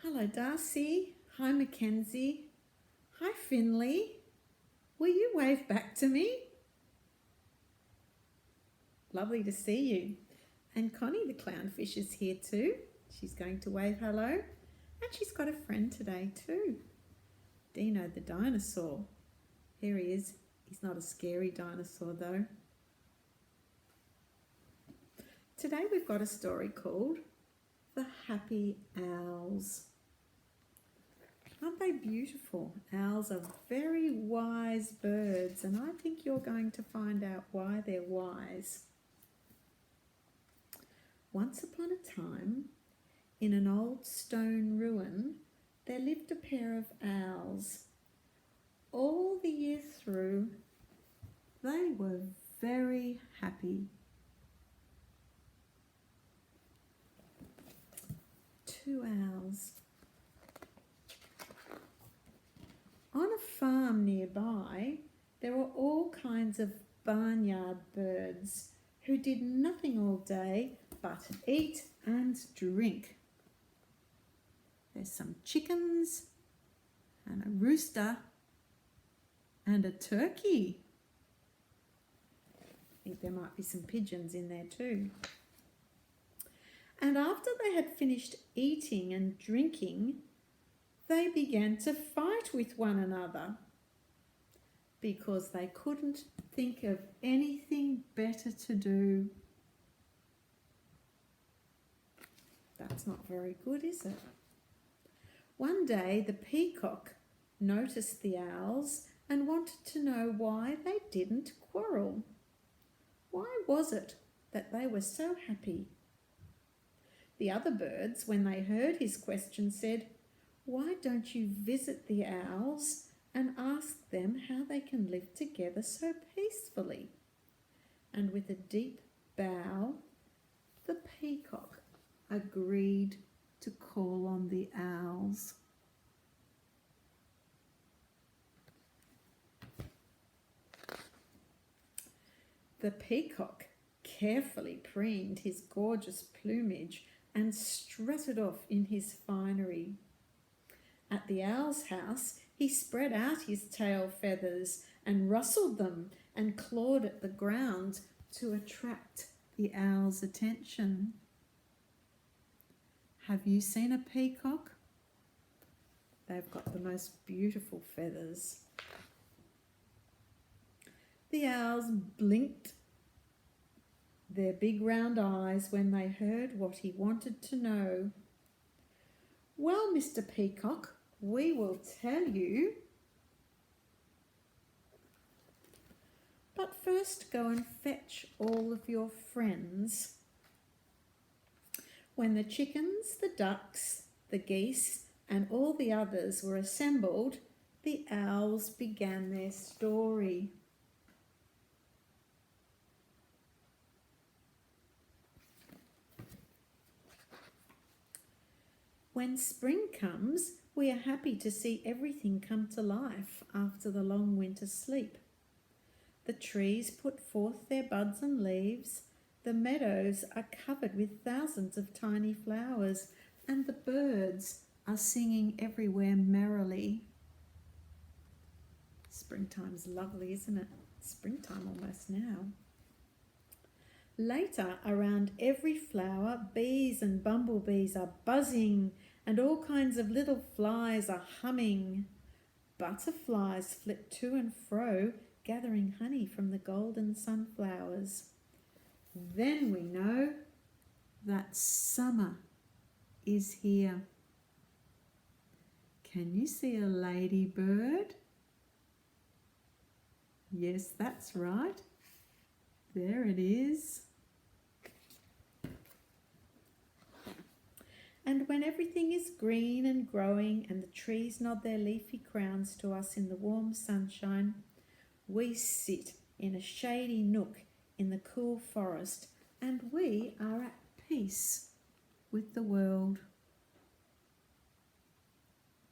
Hello, Darcy. Hi, Mackenzie. Hi, Finley. Will you wave back to me? Lovely to see you. And Connie the clownfish is here too. She's going to wave hello. And she's got a friend today too. Dino the dinosaur. Here he is. He's not a scary dinosaur though. Today we've got a story called The Happy Owls. Aren't they beautiful? Owls are very wise birds, and I think you're going to find out why they're wise. Once upon a time, in an old stone ruin, there lived a pair of owls. All the year through, they were very happy. Two owls. On a farm nearby, there were all kinds of barnyard birds who did nothing all day but eat and drink. There's some chickens and a rooster and a turkey. I think there might be some pigeons in there too. And after they had finished eating and drinking, they began to fight with one another because they couldn't think of anything better to do. That's not very good, is it? One day the peacock noticed the owls and wanted to know why they didn't quarrel. Why was it that they were so happy? The other birds, when they heard his question, said, "Why don't you visit the owls and ask them how they can live together so peacefully?" And with a deep bow, the peacock agreed to call on the owls. The peacock carefully preened his gorgeous plumage and strutted off in his finery. At the owl's house, he spread out his tail feathers and rustled them and clawed at the ground to attract the owl's attention. Have you seen a peacock? They've got the most beautiful feathers. The owls blinked their big round eyes when they heard what he wanted to know. "Well, Mr. Peacock, we will tell you. But first go and fetch all of your friends." When the chickens, the ducks, the geese, and all the others were assembled, the owls began their story. When spring comes, we are happy to see everything come to life after the long winter sleep. The trees put forth their buds and leaves, the meadows are covered with thousands of tiny flowers, and the birds are singing everywhere merrily. Springtime's lovely, isn't it? Springtime almost now. Later, around every flower, bees and bumblebees are buzzing, and all kinds of little flies are humming. Butterflies flit to and fro, gathering honey from the golden sunflowers. Then we know that summer is here. Can you see a ladybird? Yes, that's right. There it is. And when everything is green and growing and the trees nod their leafy crowns to us in the warm sunshine, we sit in a shady nook in the cool forest and we are at peace with the world.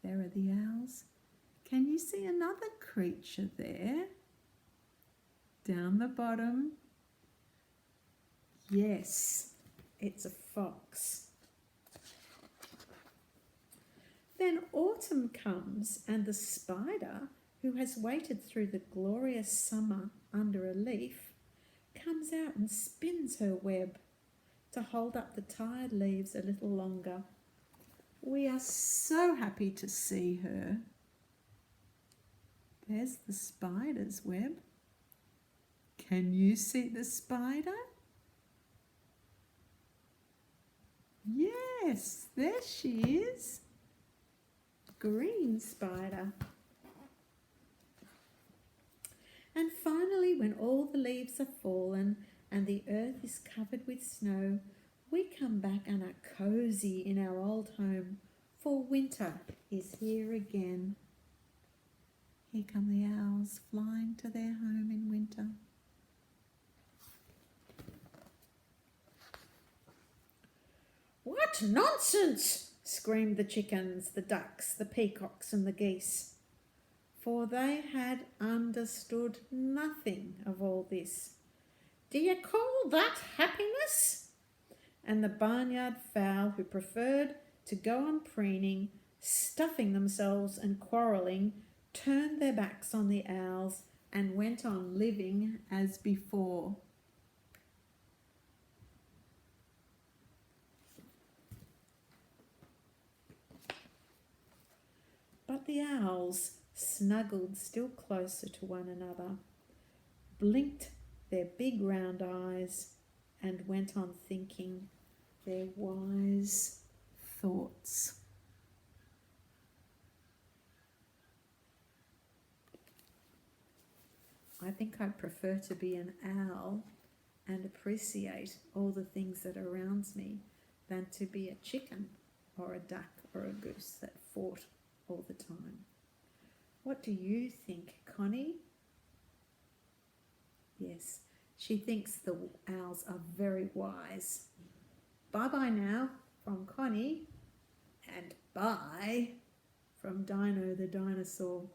There are the owls. Can you see another creature there? Down the bottom. Yes, it's a fox. autumn comes and the spider, who has waited through the glorious summer under a leaf, comes out and spins her web to hold up the tired leaves a little longer. We are so happy to see her. There's the spider's web. Can you see the spider? Yes, there she is. Green spider. And finally, when all the leaves are fallen and the earth is covered with snow, we come back and are cosy in our old home, for winter is here again. Here come the owls flying to their home in winter. "What nonsense!" screamed the chickens, the ducks, the peacocks and the geese, for they had understood nothing of all this. "Do you call that happiness?" And the barnyard fowl, who preferred to go on preening, stuffing themselves and quarrelling, turned their backs on the owls and went on living as before. But the owls snuggled still closer to one another, blinked their big round eyes, and went on thinking their wise thoughts. I think I'd prefer to be an owl and appreciate all the things that surrounds me than to be a chicken or a duck or a goose that fought all the time. What do you think, Connie? Yes, she thinks the owls are very wise. Bye-bye now from Connie, and bye from Dino the dinosaur.